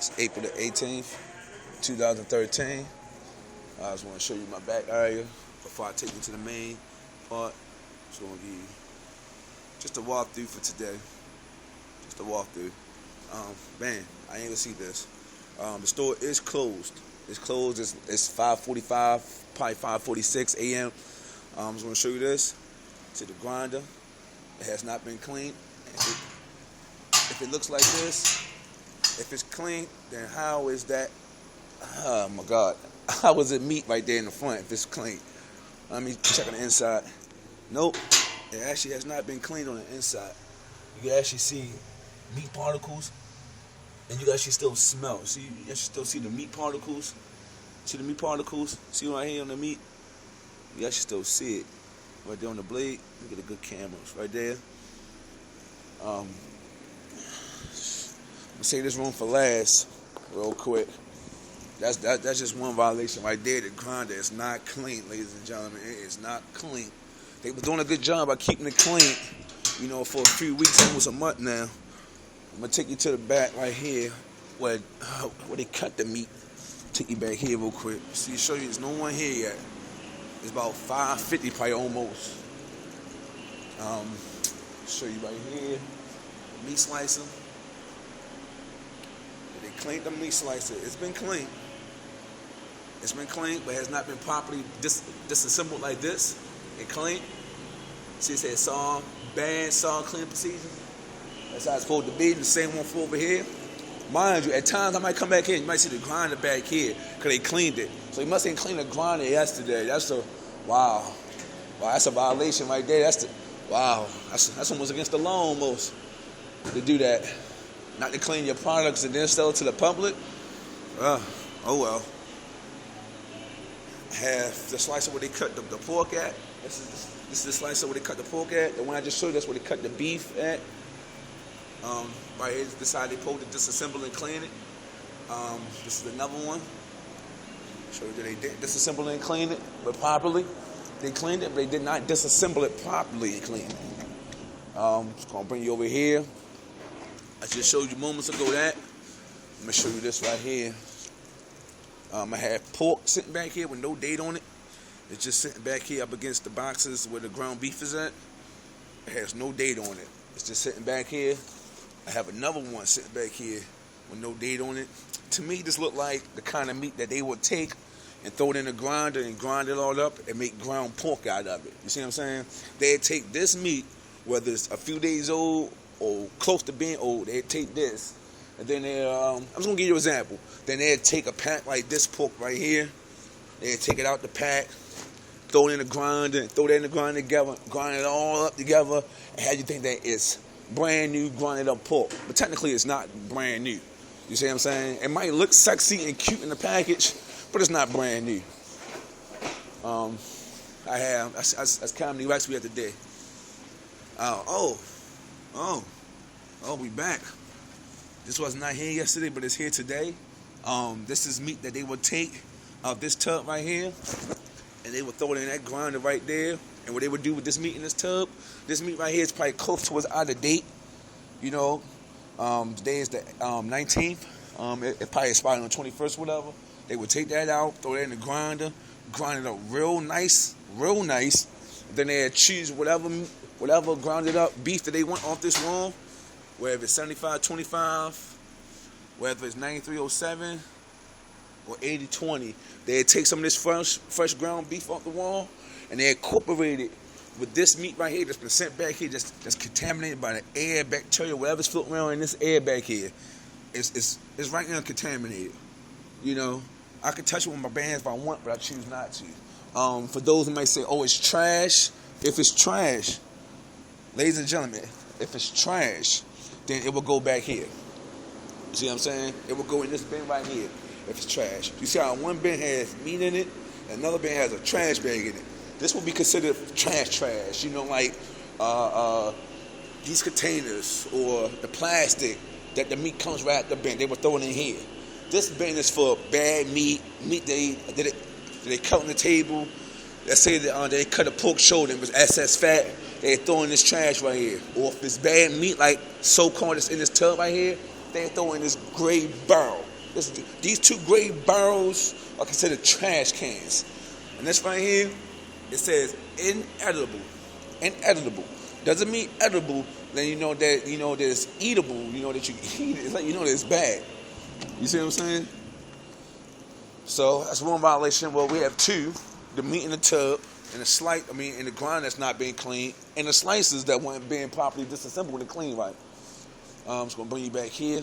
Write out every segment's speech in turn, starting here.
It's April the 18th, 2013. I just want to show you my back area before I take you to the main part. It's going to be just a walkthrough for today. Just a walkthrough. Man, I ain't gonna see this. The store is closed. It's closed. It's 5:45, probably 5:46 a.m. I'm just gonna show you this. To the grinder. It has not been cleaned. If it looks like this, if it's clean, then how is that? Oh my God! How is it meat right there in the front if it's clean? Let me check on the inside. Nope. It actually has not been cleaned on the inside. You can actually see meat particles, and you can actually still smell. See, you actually still see the meat particles. See the meat particles? See right here on the meat? You actually still see it right there on the blade. Look at the good cameras right there. I'm gonna save this room for last, real quick. That's just one violation right there. The grinder is not clean, ladies and gentlemen. It is not clean. They were doing a good job by keeping it clean, you know, for a few weeks, almost a month now. I'm gonna take you to the back right here, where they cut the meat. Take you back here real quick. See, show you, there's no one here yet. It's about 5:50, probably almost. Show you right here, meat slicer. They cleaned the meat slicer. It's been clean. It's been clean, but has not been properly disassembled like this. It clean. See, it says saw, bad saw clean procedure. That's how it's supposed to be. The same one for over here. Mind you, at times I might come back here and you might see the grinder back here because they cleaned it. So you must have cleaned the grinder yesterday. That's wow. That's a violation right there. That's almost against the law almost to do that. Not to clean your products and then sell it to the public. Oh well. Have the slicer where they cut the pork at. This is the slicer where they cut the pork at. The one I just showed you, that's where they cut the beef at. Right here, this side they pulled to disassemble and clean it. This is another one. Show you that they did disassemble and clean it, but properly. They cleaned it, but they did not disassemble it properly and clean it. Just gonna bring you over here. I just showed you moments ago that. I'm gonna show you this right here. I have pork sitting back here with no date on it. It's just sitting back here up against the boxes where the ground beef is at. It has no date on it. It's just sitting back here. I have another one sitting back here with no date on it. To me, this looked like the kind of meat that they would take and throw it in the grinder and grind it all up and make ground pork out of it. You see what I'm saying? They'd take this meat, whether it's a few days old or close to being old, they'd take this. And then I'm just going to give you an example. Then they'd take a pack like this pork right here. They'd take it out the pack, throw it in the grinder, and throw that in the grinder together, grind it all up together, and have you think that it's brand new grinded up pork. But technically it's not brand new. You see what I'm saying? It might look sexy and cute in the package, but it's not brand new. That's Comedy Wax we had today. We back. This was not here yesterday, but it's here today. This is meat that they would take out this tub right here, and they would throw it in that grinder right there. And what they would do with this meat in this tub, this meat right here is probably close to what's out of date. You know, today is the 19th. It probably expired on the 21st, whatever. They would take that out, throw that in the grinder, grind it up real nice. Then they'd choose whatever grounded up beef that they want off this wall, whether it's 75-25, whether it's 9307 or 80-20. They'd take some of this fresh ground beef off the wall, and they incorporate it with this meat right here that's been sent back here, that's contaminated by the air, bacteria, whatever's floating around in this air back here. It's right now contaminated. You know, I could touch it with my bare hands if I want, but I choose not to. For those who might say, oh, it's trash. If it's trash, ladies and gentlemen, if it's trash, then it will go back here. You see what I'm saying? It will go in this bin right here if it's trash. You see how one bin has meat in it, and another bin has a trash bag in it. This will be considered trash. You know, like these containers or the plastic that the meat comes right out the bin. They will throw it in here. This bin is for bad meat they cut on the table. Let's say that they cut a pork shoulder and it was excess fat. They throw in this trash right here. Or if it's bad meat, like so-called that's in this tub right here, they throw in this gray barrel. These two gray barrels are considered trash cans. And this right here, it says inedible. Inedible. Doesn't mean edible, then you know that it's eatable, that you can eat it. It's like that it's bad. You see what I'm saying? So that's one violation. Well, we have two: the meat in the tub and the grind that's not being cleaned, and the slices that weren't being properly disassembled and cleaned right. I'm just gonna bring you back here.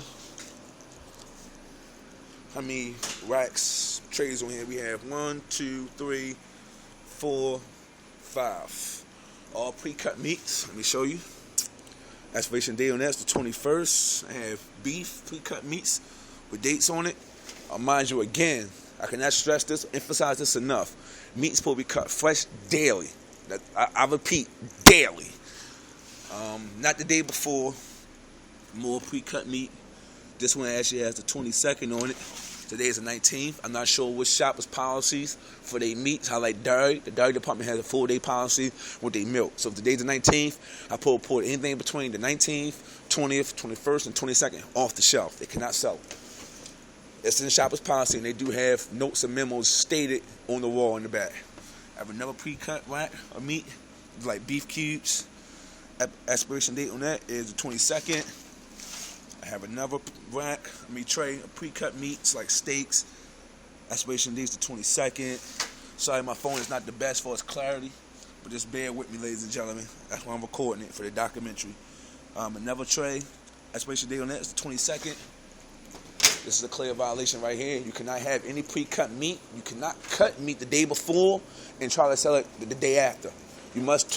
How many racks, trays on here? We have 1, 2, 3, 4, 5. All pre-cut meats. Let me show you. Expiration date on that's the 21st. I have beef pre-cut meats with dates on it. Mind you, again, I cannot stress this, emphasize this enough. Meat's supposed to be cut fresh daily. I repeat, daily. Not the day before. More pre-cut meat. This one actually has the 22nd on it. Today is the 19th. I'm not sure which shopper's policies for their meats. How like dairy. The dairy department has a full-day policy with their milk. So if today's the 19th, I pull anything between the 19th, 20th, 21st, and 22nd off the shelf. They cannot sell it. It's in the shopper's policy, and they do have notes and memos stated on the wall in the back. I have another pre-cut rack of meat, like beef cubes. Expiration date on that is the 22nd. I have another tray of pre-cut meats like steaks. Expiration date is the 22nd. Sorry, my phone is not the best for its clarity, but just bear with me, ladies and gentlemen. That's why I'm recording it for the documentary. Another tray. Expiration date on that is the 22nd. This is a clear violation right here. You cannot have any pre-cut meat. You cannot cut meat the day before and try to sell it the day after. You must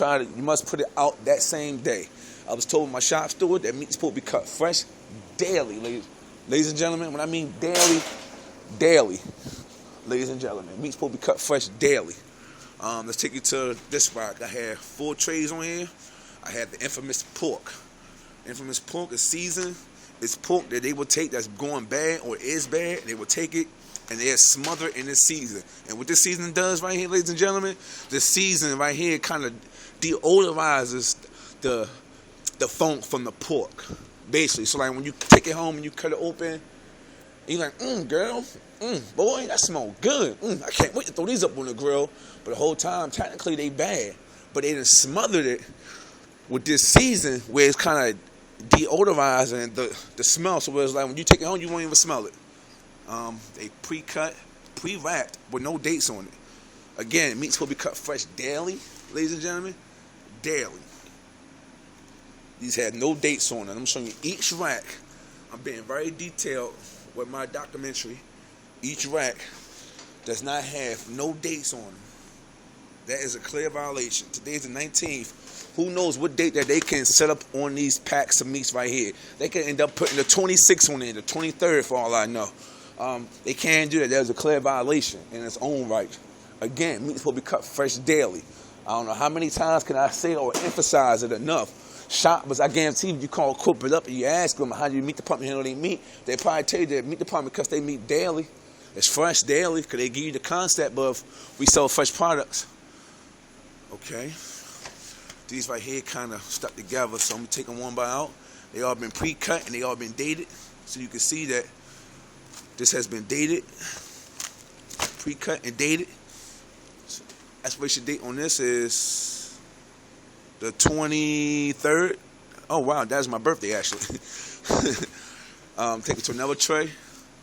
put it out that same day. I was told by my shop steward that meat is supposed to be cut fresh daily, ladies and gentlemen. When I mean daily, ladies and gentlemen, meat's supposed to be cut fresh daily. Let's take you to this rack. I have 4 trays on here. I have the infamous pork. Infamous pork is seasoned. It's pork that they will take that's going bad or is bad. They will take it and they'll smother it in this season. And what this seasoning does right here, ladies and gentlemen, this seasoning right here kind of deodorizes the funk from the pork, basically. So like when you take it home and you cut it open, you're like, girl, boy, that smells good. I can't wait to throw these up on the grill. But the whole time, technically, they bad. But they done smothered it with this season where it's kind of deodorizing the smell. So it's like when you take it home, you won't even smell it. They pre-cut, pre-wrapped with no dates on it. Again, meat's supposed to be cut fresh daily, ladies and gentlemen. Daily. These had no dates on it. I'm showing you each rack. I'm being very detailed with my documentary. Each rack does not have no dates on them. That is a clear violation. Today's the 19th. Who knows what date that they can set up on these packs of meats right here. They can end up putting the 26th on there, the 23rd for all I know. They can't do that. There's a clear violation in its own right. Again, meat's supposed to be cut fresh daily. I don't know how many times can I say or emphasize it enough. Shoppers, I guarantee you call corporate up and you ask them how do your meat department handle their meat, they probably tell you that meat department cuts their meat daily. It's fresh daily because they give you the concept of we sell fresh products. Okay. These right here kind of stuck together, so I'm going to take them one by out. They all been pre-cut and they all been dated. So you can see that this has been dated, pre-cut and dated. So expiration date on this is the 23rd. Oh, wow, that's my birthday, actually. Take it to another tray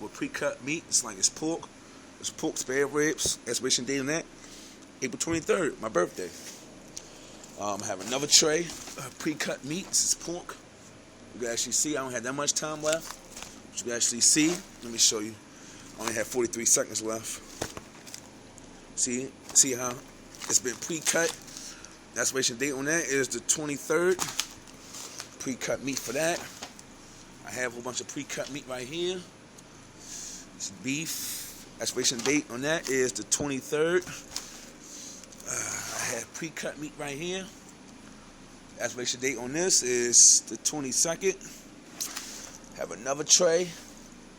with pre-cut meat. It's like it's pork. It's pork, spare ribs. Expiration date on that, April 23rd, my birthday. I have another tray of pre-cut meat. This is pork. You can actually see I don't have that much time left. But you can actually see. Let me show you. I only have 43 seconds left. See how it's been pre-cut. The expiration date on that is the 23rd. Pre-cut meat for that. I have a bunch of pre-cut meat right here. It's beef. Expiration date on that is the 23rd. I have pre-cut meat right here. Expiration date on this is the 22nd. Have another tray,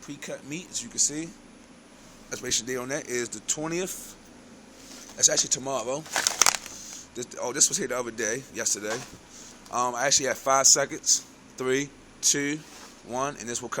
pre-cut meat, as you can see. Expiration date on that is the 20th. That's actually tomorrow. This was here the other day, yesterday. I actually have 5 seconds. 3, 2, 1, and this will cut off.